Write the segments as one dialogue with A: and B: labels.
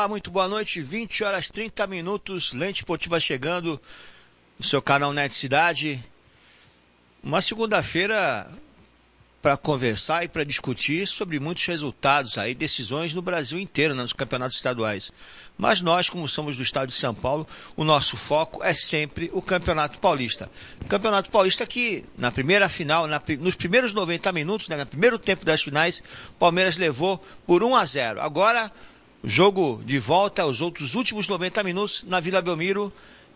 A: Olá, muito boa noite, 20 horas 30 minutos, Lente Esportiva chegando no seu canal Net Cidade. Uma segunda-feira para conversar e para discutir sobre muitos resultados aí, decisões no Brasil inteiro, né, nos campeonatos estaduais. Mas nós, como somos do estado de São Paulo, o nosso foco é sempre o Campeonato Paulista. O Campeonato Paulista que, na primeira final, nos primeiros 90 minutos, né, no primeiro tempo das finais, o Palmeiras levou por 1-0. Agora, o jogo de volta, os outros últimos 90 minutos na Vila Belmiro,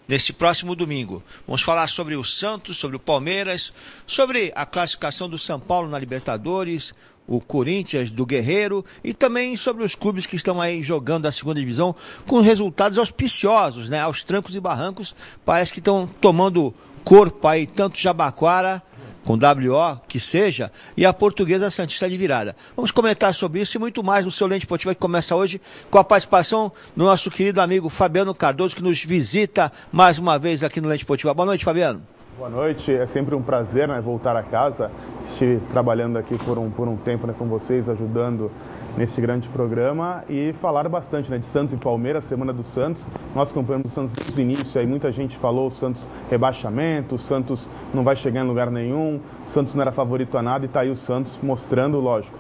A: nesse próximo domingo. Vamos falar sobre o Santos, sobre o Palmeiras, sobre a classificação do São Paulo na Libertadores, o Corinthians do Guerreiro e também sobre os clubes que estão aí jogando a segunda divisão com resultados auspiciosos, né? Aos trancos e barrancos, parece que estão tomando corpo aí, tanto Jabaquara, com WO, que seja, e a Portuguesa Santista de Virada. Vamos comentar sobre isso e muito mais no seu Lente Esportiva, que começa hoje com a participação do nosso querido amigo Fabiano Cardoso, que nos visita mais uma vez aqui no Lente Esportiva. Boa noite, Fabiano.
B: Boa noite, é sempre um prazer, né, voltar a casa. Estive trabalhando aqui por um tempo, né, com vocês, ajudando neste grande programa e falar bastante, né, de Santos e Palmeiras, Semana do Santos. Nós acompanhamos o Santos desde o início, aí muita gente falou o Santos rebaixamento, o Santos não vai chegar em lugar nenhum, o Santos não era favorito a nada e está aí o Santos mostrando, lógico,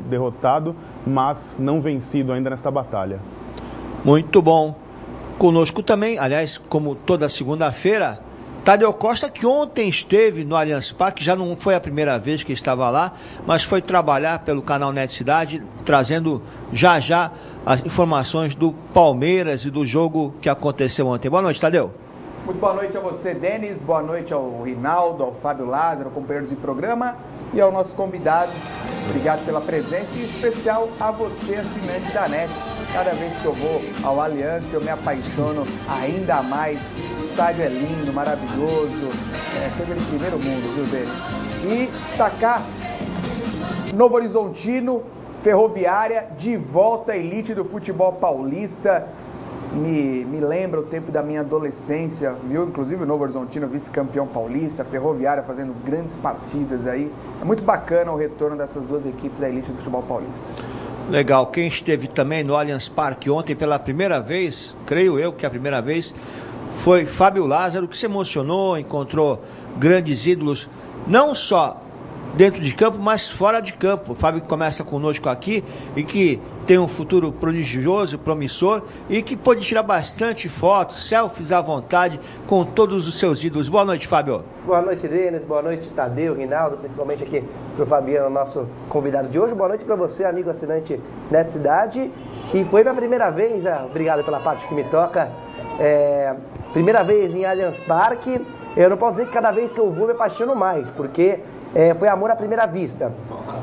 B: derrotado, mas não vencido ainda nesta batalha.
A: Muito bom. Conosco também, aliás, como toda segunda-feira, Tadeu Costa, que ontem esteve no Allianz Parque, já não foi a primeira vez que estava lá, mas foi trabalhar pelo canal Net Cidade, trazendo já as informações do Palmeiras e do jogo que aconteceu ontem. Boa noite, Tadeu.
C: Muito boa noite a você, Denis, boa noite ao Rinaldo, ao Fábio Lázaro, companheiros de programa e ao nosso convidado. Obrigado pela presença e em especial a você, assinante da NET. Cada vez que eu vou ao Allianz, eu me apaixono ainda mais. O estádio é lindo, maravilhoso, coisa de primeiro mundo, viu, Denis? E destacar Novo Horizontino, Ferroviária, de volta à elite do futebol paulista. Me lembra o tempo da minha adolescência, viu? Inclusive o Novo Horizontino, vice-campeão paulista, Ferroviária fazendo grandes partidas aí. É muito bacana o retorno dessas duas equipes à elite do futebol paulista.
A: Legal. Quem esteve também no Allianz Parque ontem pela primeira vez, creio eu que é a primeira vez, foi Fábio Lázaro, que se emocionou, encontrou grandes ídolos, não só dentro de campo, mas fora de campo. O Fábio que começa conosco aqui e que tem um futuro prodigioso, promissor e que pode tirar bastante fotos, selfies à vontade com todos os seus ídolos. Boa noite, Fábio.
D: Boa noite, Denis. Boa noite, Tadeu, Rinaldo, principalmente aqui para o Fabiano, nosso convidado de hoje. Boa noite para você, amigo assinante Net Cidade. E foi minha primeira vez, obrigado pela parte que me toca, primeira vez em Allianz Parque. Eu não posso dizer que cada vez que eu vou me apaixono mais, porque foi amor à primeira vista.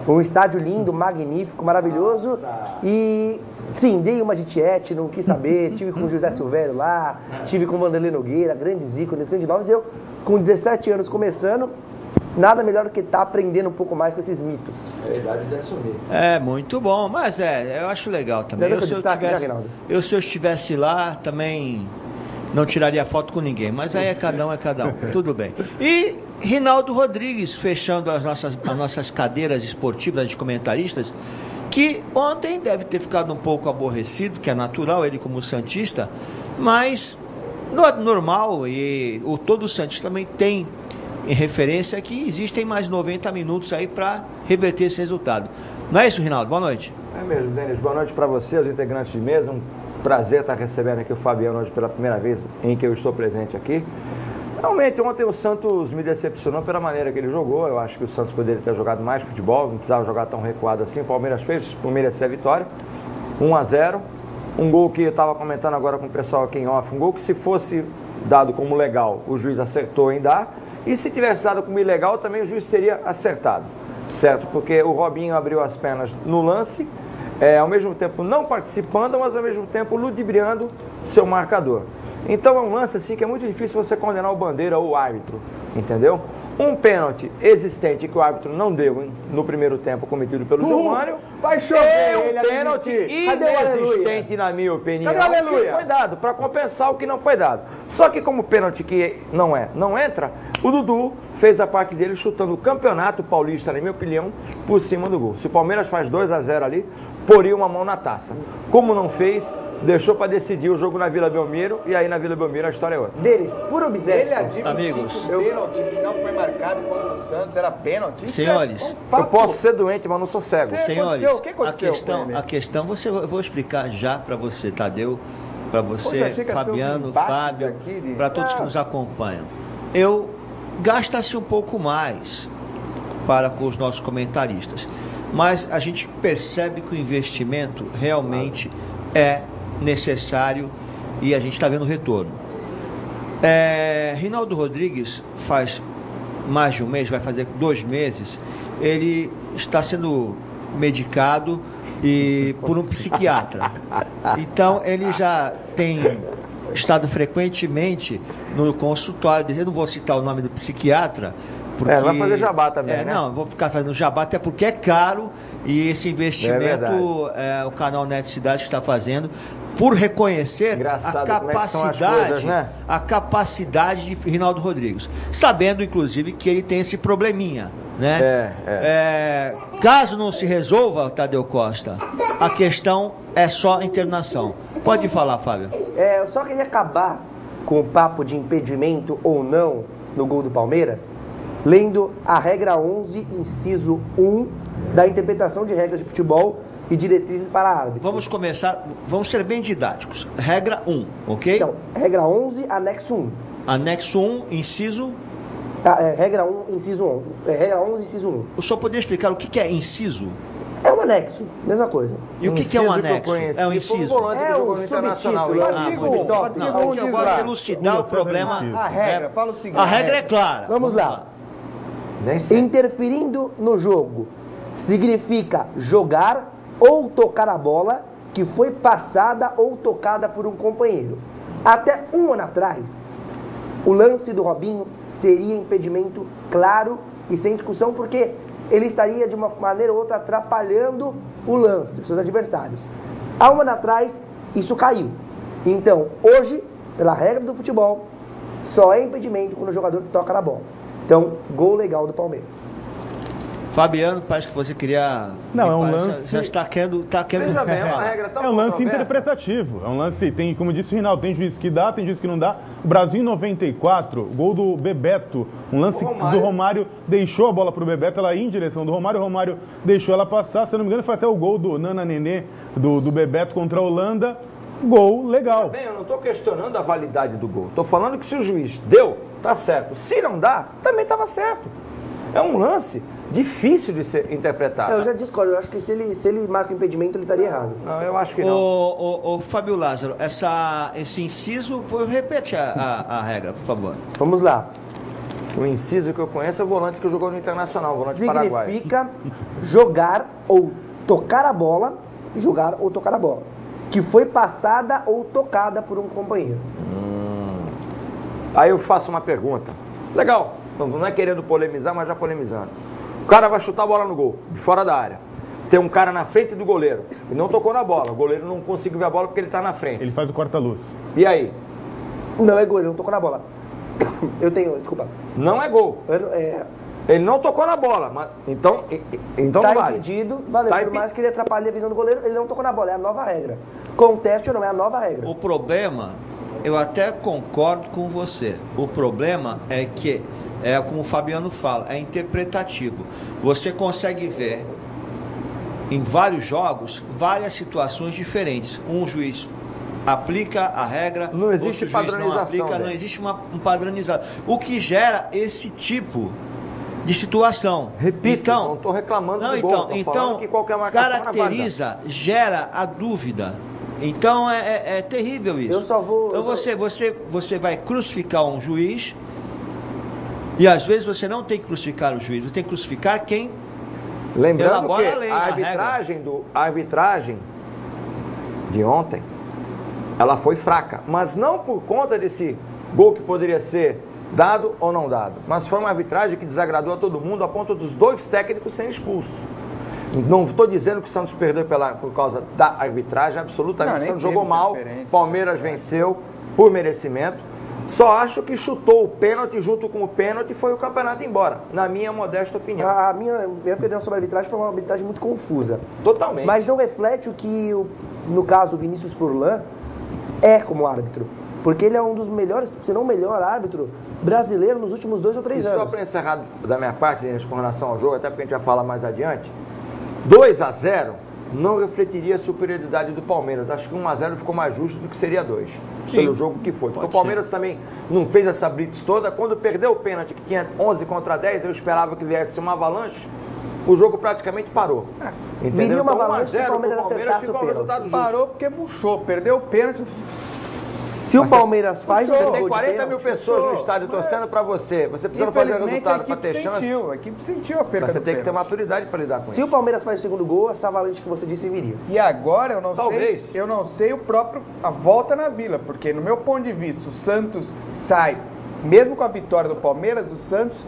D: Um estádio lindo, magnífico, maravilhoso. E sim, dei uma de tiete, não quis saber. Tive com o José Silvério lá, tive com o Vanderlei Nogueira, grandes ícones, grandes nomes. Eu, com 17 anos começando, nada melhor do que estar aprendendo um pouco mais com esses mitos.
C: É verdade de assumir.
A: É, muito bom, mas eu acho legal também. Se eu estivesse lá, também não tiraria foto com ninguém, mas aí é cada um, tudo bem. E Rinaldo Rodrigues, fechando as nossas cadeiras esportivas de comentaristas, que ontem deve ter ficado um pouco aborrecido, que é natural, ele como santista, mas normal, e todo santista também tem em referência que existem mais 90 minutos aí para reverter esse resultado. Não é isso, Rinaldo? Boa noite.
E: É mesmo, Denis. Boa noite para você, os integrantes de mesa. Um prazer estar recebendo aqui o Fabiano hoje pela primeira vez em que eu estou presente aqui. Realmente, ontem o Santos me decepcionou pela maneira que ele jogou. Eu acho que o Santos poderia ter jogado mais futebol, não precisava jogar tão recuado assim. O Palmeiras fez por merecer a vitória. 1-0. Um gol que eu estava comentando agora com o pessoal aqui em off. Um gol que, se fosse dado como legal, o juiz acertou em dar. E se tivesse dado como ilegal, também o juiz teria acertado. Certo? Porque o Robinho abriu as pernas no lance, ao mesmo tempo não participando, mas ao mesmo tempo ludibriando seu marcador. Então é um lance assim que é muito difícil você condenar o bandeira ou o árbitro, entendeu? Um pênalti existente que o árbitro não deu no primeiro tempo cometido pelo Gilmânio.
C: Vai chover,
E: é um pênalti inexistente, na minha opinião.
C: Cadê o aleluia?
E: Que foi dado para compensar o que não foi dado. Só que como pênalti que não entra, o Dudu fez a parte dele chutando o campeonato paulista, na minha opinião, por cima do gol. Se o Palmeiras faz 2-0 ali, poria uma mão na taça. Como não fez, deixou para decidir o jogo na Vila Belmiro, e aí na Vila Belmiro a história é outra.
D: Denis, por obséquio.
C: Ele admitiu
A: Amigos,
C: que o pênalti que não foi marcado contra o Santos era pênalti. Isso
A: Senhores,
C: é um fato.
E: Eu posso ser doente, mas não sou cego.
A: Senhores,
C: aconteceu? O que aconteceu com ele?
A: a questão eu vou explicar já para você, Tadeu, para você,
C: Poxa, chega a ser uns
A: Fabiano,
C: embates
A: Fábio,
C: aqui de-
A: para todos que nos acompanham. Gasta-se um pouco mais para com os nossos comentaristas, mas a gente percebe que o investimento realmente é necessário e a gente está vendo o retorno. Rinaldo Rodrigues faz mais de um mês, vai fazer 2 meses, ele está sendo medicado por um psiquiatra. Então ele já tem estado frequentemente no consultório. Eu não vou citar o nome do psiquiatra, porque
E: vai fazer jabá também, né?
A: Não, vou ficar fazendo jabá, até porque é caro e esse investimento o canal Net Cidade está fazendo por reconhecer
E: Engraçado
A: a
E: como é que são as
A: capacidade,
E: coisas, né?
A: a capacidade de Rinaldo Rodrigues, sabendo inclusive que ele tem esse probleminha, né? Caso não se resolva, Tadeu Costa, a questão é só internação. Pode falar, Fábio.
D: Eu só queria acabar com o papo de impedimento ou não no gol do Palmeiras, lendo a regra 11, inciso 1, da interpretação de regras de futebol e diretrizes para árbitros.
A: Vamos começar, vamos ser bem didáticos. Regra 1, ok?
D: Então, regra 11, anexo 1.
A: Anexo 1, inciso...
D: Regra 1, inciso 1. Regra 11, inciso 1.
A: Eu só poderia explicar o que é inciso?
D: É um anexo, mesma coisa.
A: E o que é um
E: Inciso que eu
A: anexo?
E: conheci
A: É um
E: foi
A: inciso.
E: o volante que
D: É
E: jogou
D: o
E: no Internacional.
D: subtítulo.
C: Artigo
D: Ah,
C: 1,
D: então,
C: artigo
A: Não,
C: 1
A: eu
C: diz
A: vou
C: lá.
A: elucidar o problema.
C: A regra, fala o seguinte.
A: A regra é clara.
D: Vamos lá.
E: Nem sei.
D: Interferindo no jogo significa jogar ou tocar a bola que foi passada ou tocada por um companheiro. Até um ano atrás, o lance do Robinho seria impedimento claro e sem discussão, porque ele estaria de uma maneira ou outra atrapalhando o lance, os seus adversários. Há um ano atrás, isso caiu. Então, hoje, pela regra do futebol, só é impedimento quando o jogador toca na bola. Então, gol legal do Palmeiras.
A: Fabiano, parece que você queria...
B: Não, é um
A: parece-
B: lance-
A: Já está querendo...
E: Veja bem, é uma regra tão
B: É um lance
E: controversa.
B: interpretativo. É um lance, tem, como disse o Rinaldo, tem juiz que dá, tem juiz que não dá. O Brasil em 94, gol do Bebeto, um lance
E: O Romário.
B: do Romário, deixou a bola pro Bebeto, ela ia em direção do Romário, o Romário deixou ela passar. Se eu não me engano, foi até o gol do Nana Nenê, do Bebeto contra a Holanda. Gol legal.
E: Bem, eu não estou questionando a validade do gol. Estou falando que se o juiz deu, tá certo. Se não dá, também estava certo. É um lance difícil de ser interpretado.
D: Eu já discordo, eu acho que se ele marca o impedimento, ele estaria errado.
E: Não, eu acho que não.
A: Ô, Fábio Lázaro, esse inciso, repete a regra, por favor.
D: Vamos lá.
E: O inciso que eu conheço é o volante que jogou no Internacional, o volante paraguaio.
D: Significa jogar ou tocar a bola, que foi passada ou tocada por um companheiro.
E: Aí eu faço uma pergunta. Legal, não é querendo polemizar, mas já polemizando. O cara vai chutar a bola no gol, de fora da área. Tem um cara na frente do goleiro e não tocou na bola. O goleiro não conseguiu ver a bola porque ele está na frente.
B: Ele faz o corta-luz.
E: E aí?
D: Não é gol, ele não tocou na bola. Desculpa.
E: Não é gol. Ele não tocou na bola, mas então
D: Tá
E: não vale.
D: impedido, valeu.
E: Tá
D: Por mais que ele atrapalhe a visão do goleiro, ele não tocou na bola, é a nova regra. Conteste ou não, é a nova regra.
A: O problema, eu até concordo com você. O problema é que, como o Fabiano fala, é interpretativo. Você consegue ver em vários jogos, várias situações diferentes. Um juiz aplica a regra,
E: Não existe
A: outro juiz
E: padronização,
A: não aplica,
E: né?
A: não existe um padronizado. O que gera esse tipo de situação.
E: Repito,
A: então,
E: não estou reclamando
A: não,
E: do gol, tô
A: então,
E: falando que qualquer marcação era
A: caracteriza, gera a dúvida. Então é terrível isso.
D: Eu só vou-
A: Então
D: eu
A: você vai crucificar um juiz e às vezes você não tem que crucificar o juiz, você tem que crucificar quem
E: Lembrando
A: elabora
E: que
A: a lei,
E: a arbitragem de ontem, ela foi fraca, mas não por conta desse gol que poderia ser dado ou não dado, mas foi uma arbitragem que desagradou a todo mundo a ponto dos 2 técnicos serem expulsos. Não estou dizendo que o Santos perdeu por causa da arbitragem, absolutamente.
C: Não,
E: O
C: nem
E: Santos
C: teve
E: jogou mal,
C: interferência.
E: Palmeiras venceu por merecimento, Só acho que chutou o pênalti, junto com o pênalti, foi o campeonato embora, na minha modesta opinião.
D: A minha opinião sobre a arbitragem foi uma arbitragem muito confusa.
E: Totalmente.
D: Mas não reflete o que, no caso, o Vinícius Furlan é como árbitro. Porque ele é um dos melhores, se não o melhor árbitro brasileiro nos últimos 2 ou 3 anos.
E: Só para encerrar da minha parte, com relação ao jogo, até porque a gente vai falar mais adiante, 2-0 não refletiria a superioridade do Palmeiras. Acho que 1-0 ficou mais justo do que seria 2, pelo jogo que foi. Porque o Palmeiras também não fez essa blitz toda. Quando perdeu o pênalti, que tinha 11 contra 10, eu esperava que viesse uma avalanche, o jogo praticamente parou. Entendeu?
D: Viria uma
E: Então,
D: avalanche se o Palmeiras acertasse o
E: ficou
D: pênalti.
E: resultado justo.
C: Parou porque murchou, perdeu o pênalti.
D: Se o Palmeiras faz o
E: Você
D: gol
E: tem
D: de
E: 40
D: pênalti,
E: mil pessoas no estádio torcendo para você. Você precisa fazer resultado para ter chance.
C: A equipe sentiu a perda
E: Mas você
C: do
E: tem que ter
C: pênalti.
E: maturidade para lidar com
D: se
E: isso.
D: o Palmeiras faz o segundo gol, essa avalanche que você disse viria.
C: E agora
E: Talvez.
C: eu não sei a volta na Vila, porque no meu ponto de vista o Santos sai, mesmo com a vitória do Palmeiras, o Santos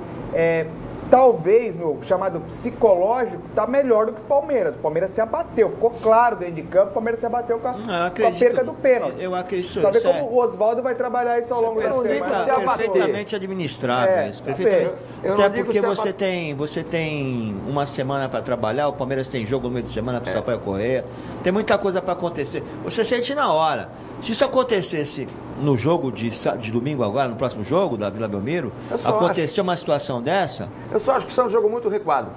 C: talvez no chamado psicológico tá melhor do que o Palmeiras. O Palmeiras se abateu, ficou claro dentro de campo, o Palmeiras se abateu com a perca do pênalti.
A: Eu acredito.
C: Sabe como o Oswaldo vai trabalhar isso ao longo da semana?
A: Perfeitamente administrável. Isso, perfeitamente.
E: Eu não
A: Até
E: digo
A: porque
E: se
A: você tem uma semana para trabalhar, o Palmeiras tem jogo no meio de semana com o Sampaio Correia, tem muita coisa para acontecer. Você sente na hora. Se isso acontecesse no jogo de domingo agora, no próximo jogo da Vila Belmiro, acontecer uma situação dessa...
E: Eu só acho que isso é um jogo muito recuado.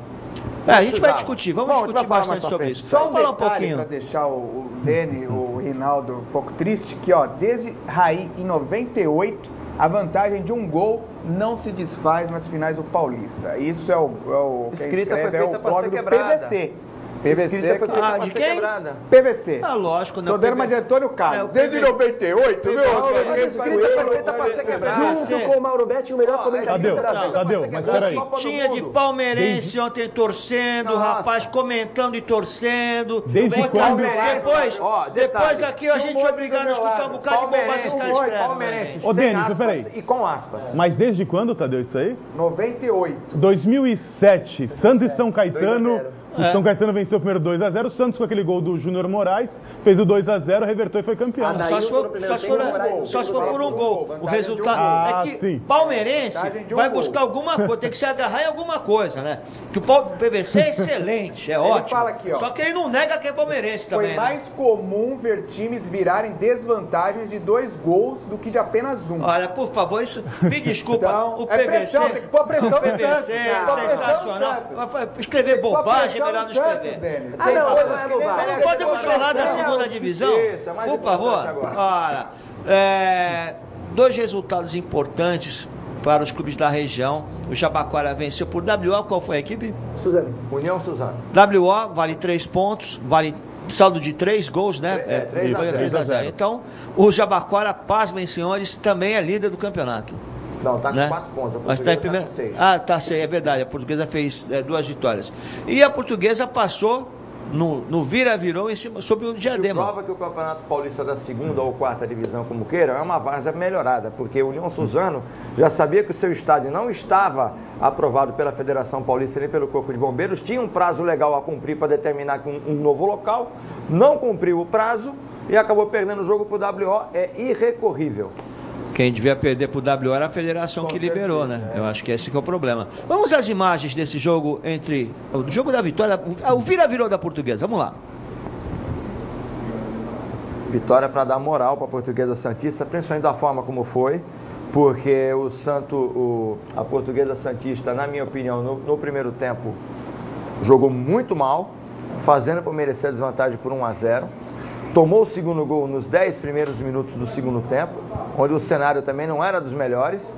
A: a gente vai discutir, vamos discutir bastante sobre isso.
C: Só
A: Vamos falar um
C: detalhe
A: pouquinho.
C: para deixar o Dene, o Rinaldo um pouco triste, que ó, desde Raí em 98, a vantagem de um gol não se desfaz nas finais do Paulista. Isso é o
E: Escrita
C: quem escreve,
E: foi feita para
C: blog
E: ser
C: do
E: quebrada.
C: PVC.
E: Escrita foi feita para
A: de
E: ser
A: quem?
E: quebrada.
C: PVC.
A: Lógico, não.
C: Tô dando uma de Antônio Carlos.
A: o
C: Desde
A: PVC.
C: 98, viu?
E: Escrita foi feita para ser quebrada.
D: Junto com o Mauro Betti, o melhor comentarista do Brasil.
B: Tadeu, mas peraí.
A: Tinha de palmeirense ontem torcendo, rapaz, comentando e torcendo.
B: Desde quando?
A: Depois aqui a gente é obrigado a escutar um bocado de bobagem que os caras escrevem.
E: Palmeirense,
B: Ô,
E: sem
B: Denis,
E: aspas
B: peraí.
E: e com aspas.
B: Mas desde quando, Tadeu, isso aí?
C: 98.
B: 2007, Santos e São Caetano.
D: 2-0.
B: O São Caetano venceu o primeiro 2-0. O Santos, com aquele gol do Júnior Moraes, fez o 2-0, revertou e foi campeão.
D: Ah, daí
A: Só se for por um gol. O resultado é que
B: sim.
A: palmeirense
C: Vantagem de um
A: vai
C: gol.
A: buscar alguma coisa, tem que se agarrar em alguma coisa, né? Que o PVC é excelente, é ótimo.
C: fala aqui, ó.
A: Só que ele não nega que é palmeirense
C: Foi
A: também. Né?
C: mais comum ver times virarem desvantagens de 2 gols do que de apenas 1.
A: Olha, por favor, isso, me desculpa,
C: Então,
A: o
C: é
A: PVC.
C: pressão, tem que pôr pressão no
A: PVC
C: Santos.
A: é
C: Pôr pressão no
A: sensacional.
C: Santos.
A: Escrever
C: Pôr
A: bobagem é
C: pressão
A: melhor
C: no
A: não
C: Santos,
A: escrever.
C: Denis.
D: Ah,
C: Tem
D: não,
C: coisas
D: não é
C: que nem
D: bobagem.
C: merece
A: Podemos
C: ser
A: falar da
C: pressão.
A: segunda divisão?
E: Isso, é mais
A: Por favor.
E: importante
A: Ora, 2 resultados importantes para os clubes da região. O Jabaquara venceu por WO. Qual foi a equipe?
D: Suzano.
E: União Suzano.
A: WO vale 3 pontos, vale saldo de 3 gols, né?
E: 3-0.
A: Então, o Jabaquara, pasmem, senhores, também é líder do campeonato.
E: Não, tá com
A: Né?
E: 4 pontos. A
A: Mas está em
E: Portuguesa
A: primeiro.
E: com 6.
A: Ah, tá, sei, é verdade. A Portuguesa fez 2 vitórias. E a Portuguesa passou no vira-virou em cima sobre o Diadema.
E: Prova que o Campeonato Paulista da segunda ou quarta divisão, como queiram, é uma várzea melhorada, porque o União Suzano já sabia que o seu estádio não estava aprovado pela Federação Paulista nem pelo Corpo de Bombeiros, tinha um prazo legal a cumprir para determinar um novo local, não cumpriu o prazo e acabou perdendo o jogo para o WO, é irrecorrível.
A: Quem devia perder pro WO era a federação que liberou, né? Eu acho que esse que é o problema. Vamos às imagens desse jogo o jogo da vitória, o vira-virou da Portuguesa. Vamos lá.
E: Vitória para dar moral para a Portuguesa Santista, principalmente da forma como foi, porque a Portuguesa Santista, na minha opinião, no primeiro tempo, jogou muito mal, fazendo para merecer a desvantagem por 1-0. Tomou o segundo gol nos 10 primeiros minutos do segundo tempo, onde o cenário também não era dos melhores,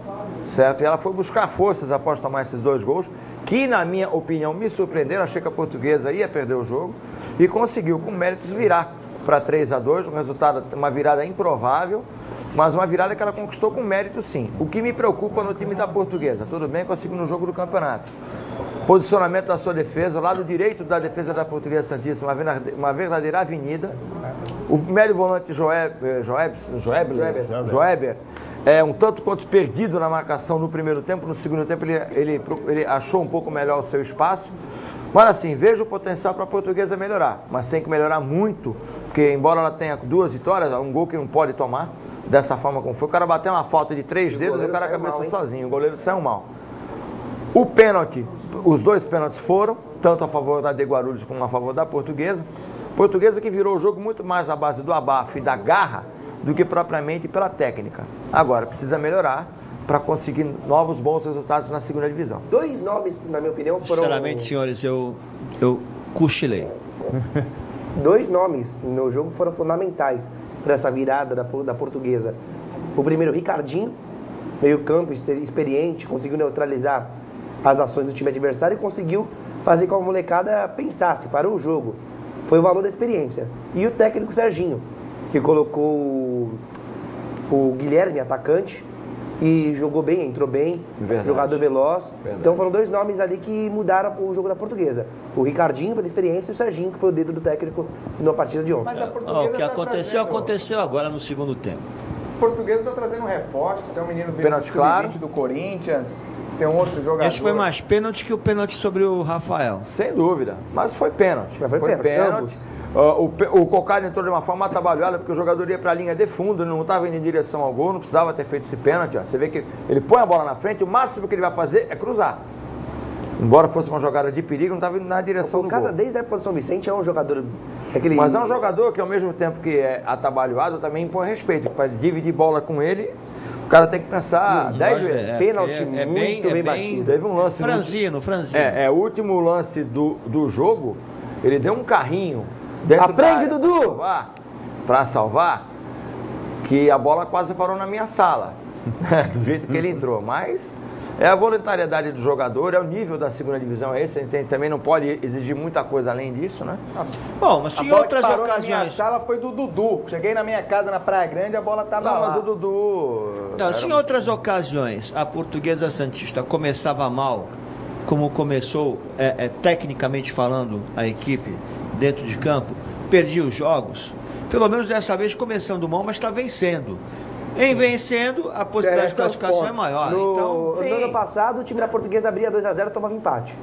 E: certo? E ela foi buscar forças após tomar esses 2 gols, que na minha opinião me surpreenderam. Achei que a Portuguesa ia perder o jogo e conseguiu, com méritos, virar para 3-2, um resultado, uma virada improvável, mas uma virada que ela conquistou com mérito, sim. O que me preocupa no time da Portuguesa, tudo bem, conseguiu no jogo do campeonato. Posicionamento da sua defesa, o lado direito da defesa da Portuguesa Santista, uma verdadeira avenida. O médio volante Joeber é um tanto quanto perdido na marcação no primeiro tempo. No segundo tempo ele achou um pouco melhor o seu espaço. Mas assim, vejo o potencial para a Portuguesa melhorar, mas tem que melhorar muito, porque embora ela tenha 2 vitórias, um gol que não pode tomar, dessa forma como foi. O cara bateu uma falta de 3 dedos e o cara cabeçou sozinho. O goleiro saiu mal. O pênalti, os 2 pênaltis foram, tanto a favor da de Guarulhos como a favor da Portuguesa. Portuguesa que virou o jogo muito mais à base do abafo e da garra do que propriamente pela técnica. Agora, precisa melhorar para conseguir novos bons resultados na segunda divisão.
D: 2 nomes, na minha opinião, foram...
A: Sinceramente, senhores, eu cochilei.
D: 2 nomes no jogo foram fundamentais para essa virada da Portuguesa. O primeiro, Ricardinho, meio campo, experiente, conseguiu neutralizar as ações do time adversário e conseguiu fazer com que a molecada pensasse, parou o jogo. Foi o valor da experiência. E o técnico Serginho, que colocou o Guilherme, atacante, e jogou bem, entrou bem,
E: Verdade.
D: Jogador veloz.
E: Verdade.
D: Então foram 2 nomes ali que mudaram o jogo da Portuguesa. O Ricardinho pela experiência e o Serginho, que foi o dedo do técnico na partida de ontem.
C: Mas a Portuguesa
A: O que
C: tá
A: aconteceu,
C: trazendo...
A: aconteceu agora no segundo tempo.
C: O Portuguesa está trazendo reforços, tem um menino vindo
E: Pênalti
C: do
E: claro.
C: sub-20 do Corinthians, tem um outro jogador...
A: Esse foi mais pênalti que o pênalti sobre o Rafael.
E: Sem dúvida, mas foi pênalti.
D: Mas foi pênalti, ambos.
E: O Cocado entrou de uma forma atabalhoada porque o jogador ia para a linha de fundo, ele não estava indo em direção ao gol, não precisava ter feito esse pênalti. Ó. Você vê que ele põe a bola na frente, o máximo que ele vai fazer é cruzar. Embora fosse uma jogada de perigo, não estava indo na direção do gol.
D: Desde a época do São Vicente é um jogador...
E: Mas é um jogador que ao mesmo tempo que é atabalhoado, também impõe respeito. Para dividir bola com ele, o cara tem que pensar 10 vezes.
D: Pênalti muito bem batido.
E: Teve um lance...
A: Franzino.
E: O último lance do jogo, ele deu um carrinho...
D: Aprende, Dudu!
E: Para salvar, que a bola quase parou na minha sala, do jeito que ele entrou. Mas é a voluntariedade do jogador, é o nível da segunda divisão esse, a gente também não pode exigir muita coisa além disso, né?
A: Bom, mas
C: A
A: em
C: bola
A: outras
C: que parou na minha
A: ocasiões...
C: sala foi do Dudu. Cheguei na minha casa na Praia Grande, a bola tava
E: Não,
C: lá.
E: mas o Dudu...
A: Então, se em outras ocasiões a Portuguesa Santista começava mal, como começou, tecnicamente falando, a equipe dentro de campo, perdia os jogos, pelo menos dessa vez começando mal, mas está vencendo. Em vencendo, a possibilidade de classificação é maior.
D: No ano passado, o time da Portuguesa abria 2-0 e tomava empate.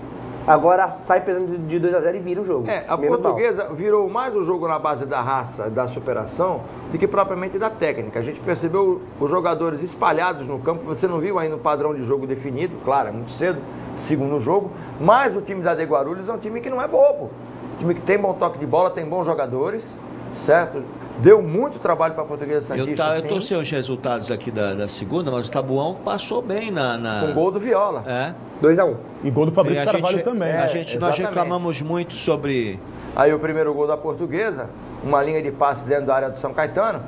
D: Agora sai perdendo de 2-0 e vira o jogo.
E: A
D: Menos
E: Portuguesa virou mais o jogo na base da raça, da superação, do que propriamente da técnica. A gente percebeu os jogadores espalhados no campo, você não viu ainda um padrão de jogo definido, claro, é muito cedo, segundo jogo, mas o time da de Guarulhos é um time que não é bobo. Um time que tem bom toque de bola, tem bons jogadores, certo? Deu muito trabalho para a Portuguesa Santista.
A: Eu tô sem os resultados aqui da segunda, mas o Tabuão passou bem
E: com gol do Viola.
D: 2-1.
B: E gol do Fabrício Carvalho também.
A: Nós
E: exatamente.
A: reclamamos muito sobre...
E: Aí o primeiro gol da Portuguesa, uma linha de passe dentro da área do São Caetano,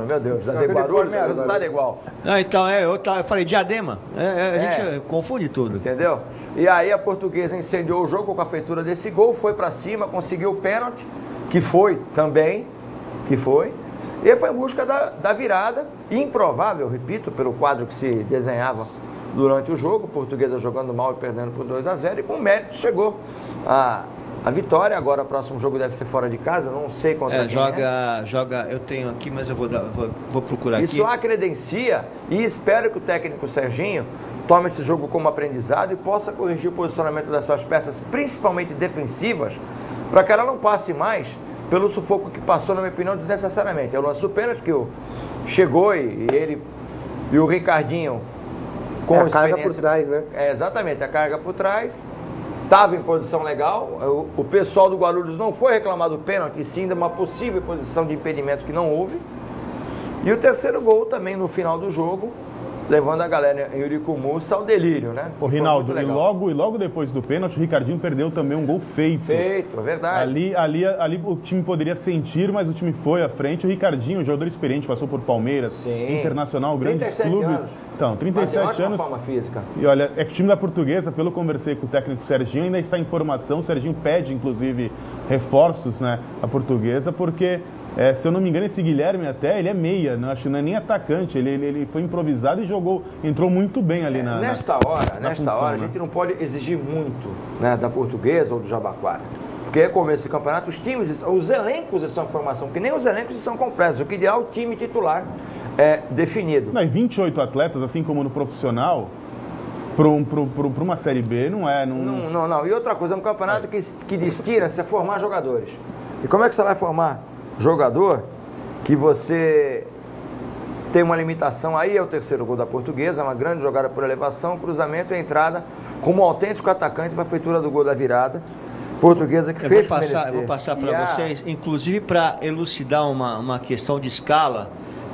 E: meu Deus, da de Guarulhos, o resultado é igual.
A: Então, eu falei Diadema, a gente confunde tudo.
E: Entendeu? E aí a Portuguesa incendiou o jogo com a feitura desse gol, foi para cima, conseguiu o pênalti, que foi também, e foi em busca da virada, improvável, repito, pelo quadro que se desenhava durante o jogo, Portuguesa jogando mal e perdendo por 2-0, e com mérito chegou a vitória. Agora o próximo jogo deve ser fora de casa, não sei contra quem
A: joga, eu tenho aqui, mas eu vou procurar aqui.
E: Isso a credencia, e espero que o técnico Serginho tome esse jogo como aprendizado e possa corrigir o posicionamento das suas peças, principalmente defensivas, para que ela não passe mais pelo sufoco que passou, na minha opinião, desnecessariamente. É o lance do pênalti que chegou e ele e o Ricardinho com
D: a carga por trás, né?
E: Exatamente, a carga por trás. Estava em posição legal. O pessoal do Guarulhos não foi reclamar do pênalti, sim de uma possível posição de impedimento que não houve. E o terceiro gol também no final do jogo, levando a galera em Uricumus ao delírio, né?
B: Ô, Rinaldo, e logo depois do pênalti, o Ricardinho perdeu também um gol feito.
E: É verdade.
B: Ali o time poderia sentir, mas o time foi à frente. O Ricardinho, jogador experiente, passou por Palmeiras, Internacional, grandes clubes.
E: Anos.
B: Então, 37 anos.
E: Forma física.
B: E olha, é que o time da Portuguesa, pelo que conversei com o técnico Serginho, ainda está em formação. O Serginho pede, inclusive, reforços, né, à Portuguesa, porque... se eu não me engano, esse Guilherme até, ele é meia, né? Acho que não é nem atacante, ele foi improvisado e entrou muito bem ali
E: nesta hora, a
B: né?
E: gente não pode exigir muito, né, da Portuguesa ou do Jabaquara. Porque é começo desse campeonato, os elencos estão em formação, porque nem os elencos estão completos, o que dirá o time titular definido.
B: Não, e 28 atletas, assim como no profissional, para uma Série B, não é...
E: Não. E outra coisa, é um campeonato que destina-se a formar jogadores. E como é que você vai formar jogador que você tem uma limitação, aí é o terceiro gol da Portuguesa, uma grande jogada por elevação, cruzamento e entrada como um autêntico atacante para a feitura do gol da virada. Portuguesa que fez
A: eu vou passar para vocês, inclusive para elucidar uma questão de escala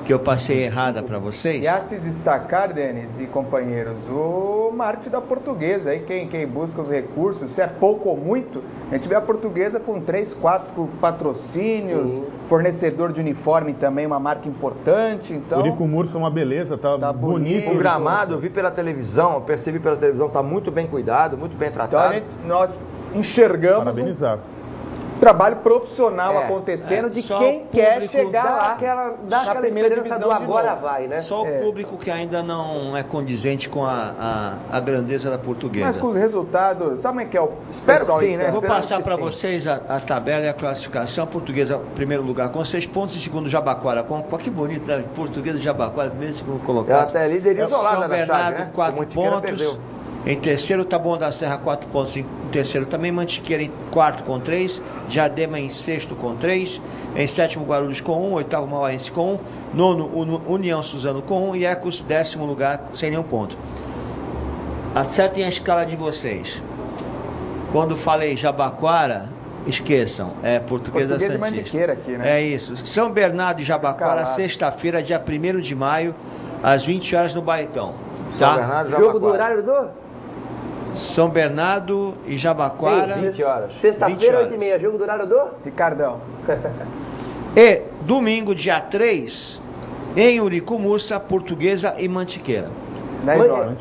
A: que eu passei errada para vocês.
C: E a se destacar, Denis e companheiros, o marketing da Portuguesa, aí quem busca os recursos, se é pouco ou muito, a gente vê a Portuguesa com 3, 4 patrocínios, sim, fornecedor de uniforme também, uma marca importante, então...
B: O Urico Mursa é uma beleza, tá bonito.
E: O gramado, eu vi pela televisão, eu percebi pela televisão, tá muito bem cuidado, muito bem tratado.
C: Então nós enxergamos
B: parabenizar.
C: Trabalho profissional acontecendo de quem quer chegar lá.
D: Dá aquela primeira divisão do agora vai, né?
A: Só o público que ainda não é condizente com a grandeza da Portuguesa.
C: Mas com os resultados, sabe que é o
E: Espero que sim, né?
A: Vou passar para vocês a tabela e a classificação. A Portuguesa, primeiro lugar, com 6 pontos, e segundo, Jabaquara. Que bonita, Portuguesa e Jabaquara, primeiro e segundo colocado.
E: Ela até líder isolada
A: São
E: na
A: Bernardo,
E: chave, né?
A: 4 pontos. Em terceiro, Taboão da Serra, 4 pontos. Em terceiro também, Mantiqueira em quarto com 3. Diadema em sexto com 3. Em sétimo, Guarulhos com 1. Oitavo, Mauaense com 1. Nono, União Suzano com 1. E Ecos, 10º lugar, sem nenhum ponto. Acertem a escala de vocês. Quando falei Jabaquara, esqueçam. É Portuguesa Santista.
C: E Mantiqueira aqui, né?
A: É isso. São Bernardo e Jabaquara, sexta-feira, dia 1º de maio, às 20 horas no Baetão.
E: São Bernardo,
D: jogo do horário do...
A: São Bernardo e Jabaquara.
E: 20 horas.
D: Sexta-feira, 8h30. Jogo do horário do...
C: Ricardão.
A: E domingo, dia 3, em Uricumuça, Portuguesa e Mantiqueira.
C: 10 horas.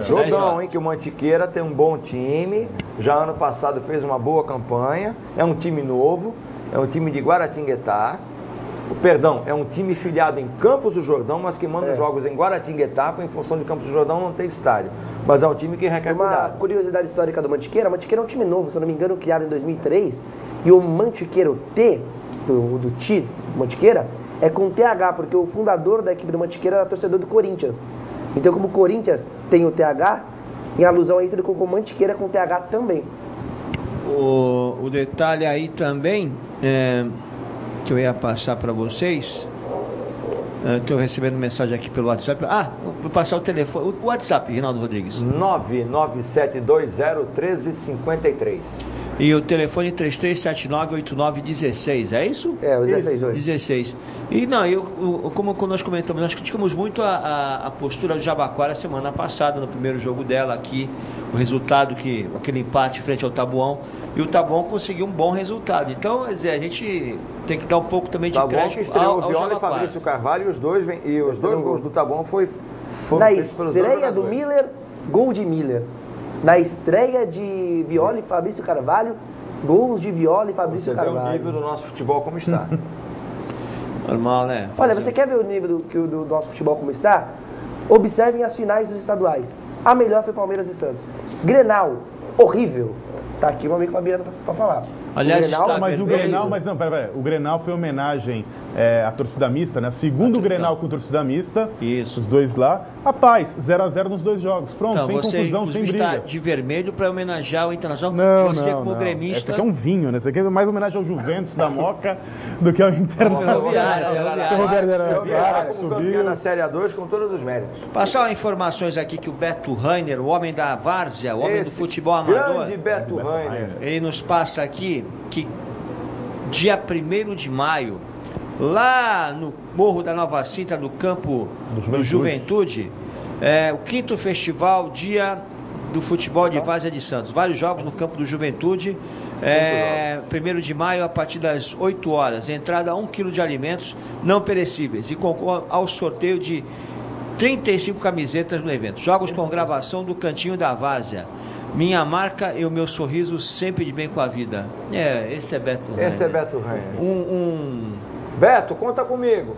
E: Jogão, hein? Que o Mantiqueira tem um bom time. Já ano passado fez uma boa campanha. É um time novo. É um time de Guaratinguetá. Perdão, é um time filiado em Campos do Jordão, mas que manda jogos em Guaratinguetá, em função de Campos do Jordão não tem estádio. Mas é um time que requer
D: uma
E: cuidado.
D: Curiosidade histórica do Mantiqueira. Mantiqueira é um time novo, se eu não me engano, criado em 2003. E o Mantiqueira, o T, do Ti, Mantiqueira, é com TH, porque o fundador da equipe do Mantiqueira era torcedor do Corinthians. Então, como o Corinthians tem o TH, em alusão a isso, ele colocou Mantiqueira com TH também.
A: O detalhe aí também, que eu ia passar para vocês, estou recebendo mensagem aqui pelo WhatsApp. Vou passar o telefone, o WhatsApp, Rinaldo Rodrigues.
E: 997201353.
A: E o telefone 33798916, é isso?
D: É, o 16 hoje.
A: 16. E não, como nós comentamos, nós criticamos muito a postura do Jabaquara semana passada, no primeiro jogo dela aqui, o resultado, aquele empate frente ao Tabuão, e o Tabuão conseguiu um bom resultado. Então, quer dizer, a gente tem que dar um pouco também de crédito
E: que estreou
A: ao
E: o Viola
A: Jabaquara.
E: E Fabrício Carvalho, e os dois gols do Tabuão foram
D: na
E: feitos pelos dois
D: estreia do
E: jogadores.
D: Miller, gol de Miller. Na estreia de Viola e Fabrício Carvalho, gols de Viola e Fabrício
E: Você vê o
D: Carvalho.
E: nível do nosso futebol como está.
A: Normal, né?
D: Olha, você quer ver o nível do nosso futebol como está? Observem as finais dos estaduais. A melhor foi Palmeiras e Santos. Grenal, horrível. Tá aqui o amigo Fabiano pra falar.
A: Aliás,
B: O Grenal foi homenagem à torcida mista, né? Segundo Grenal com torcida mista.
A: Isso.
B: Os dois lá. A paz, 0x0 nos dois jogos. Pronto,
A: Então,
B: sem confusão, sem briga.
A: Está de vermelho para homenagear o Internacional.
B: Não,
A: você,
B: não,
A: como
B: não.
A: gremista.
B: Esse aqui é um vinho, né? Esse aqui é mais homenagem ao Juventus da Moca do que ao Internacional.
E: Ferroviária, como campeão na Série A2 com todos os méritos.
A: Passar informações aqui que o Beto Rainer, o homem da várzea, o homem do futebol amador,
E: Grande Beto Rainer.
A: ele nos passa aqui que dia 1º de maio, lá no Morro da Nova Cinta, no campo do Juventude, o 5º Festival Dia do Futebol de Várzea de Santos. Vários jogos no campo do Juventude. 1º de maio, a partir das 8 horas. Entrada 1 kg de alimentos não perecíveis. E concorre ao sorteio de 35 camisetas no evento. Jogos com gravação do Cantinho da Várzea. Minha marca e o meu sorriso sempre de bem com a vida. Esse é Beto Rainer.
E: Esse é Beto Rainer.
A: Beto,
E: conta comigo.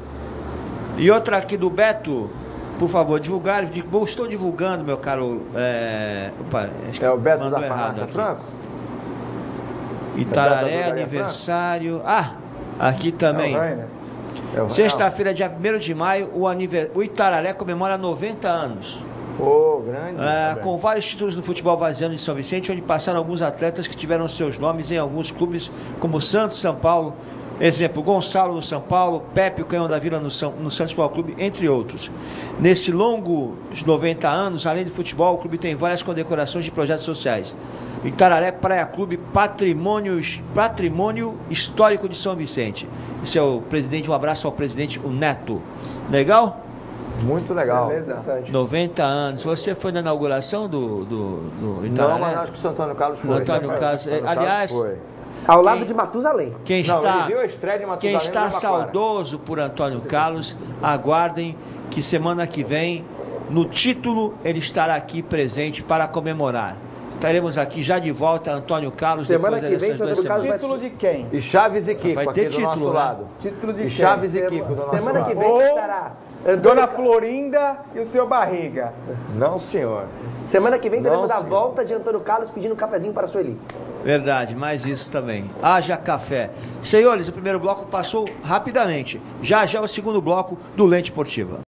A: E outra aqui do Beto, por favor, divulgar. Estou divulgando, meu caro. Acho que
E: o Beto da
A: errado
E: Farmácia
A: aqui.
E: Franco?
A: Itararé, aniversário. Aqui também. Sexta-feira, dia 1º de maio, o Itararé comemora 90 anos.
E: Grande.
A: Com vários títulos no futebol varziano de São Vicente, onde passaram alguns atletas que tiveram seus nomes em alguns clubes como Santos, São Paulo, Exemplo, Gonçalo no São Paulo, Pepe, o Canhão da Vila no Santos Futebol Clube, entre outros. Nesse longo 90 anos, além do futebol, o clube tem várias condecorações de projetos sociais. Itararé Praia Clube, patrimônio histórico de São Vicente. Esse é o presidente, um abraço ao presidente, o Neto. Legal?
E: Muito legal.
C: Beleza.
A: 90 anos. Você foi na inauguração do Itararé?
E: Não, mas acho que o Antônio Carlos foi.
A: Antônio Carlos, aliás,
E: foi.
D: Ao lado de Matusalém.
A: Quem
E: Não,
A: está,
E: ele viu a estreia de Matusalém
A: quem está
E: no Jabaquara.
A: saudoso por Antônio Carlos, aguardem que semana que vem, no título, ele estará aqui presente para comemorar. Estaremos aqui já de volta, Antônio Carlos.
D: Semana
A: depois
D: que vem,
A: dessas duas
D: Antônio Carlos
A: semanas.
C: Título de quem?
E: E Chaves e Kiko
A: Vai
E: aqui
A: ter
E: do
A: título,
E: nosso
A: né?
E: lado.
C: Título de
E: E
C: quem?
E: Chaves e Kiko do nosso
D: Semana
E: lado.
D: que vem
C: Ou
D: estará Antônio
C: Dona Florinda e o seu Barriga.
E: Não, senhor.
D: Semana que vem teremos
E: Não,
D: a
E: senhor.
D: volta de Antônio Carlos pedindo um cafezinho para a Sueli.
A: Verdade, mais isso também. Haja café. Senhores, o primeiro bloco passou rapidamente. Já já o segundo bloco do Lente Esportiva.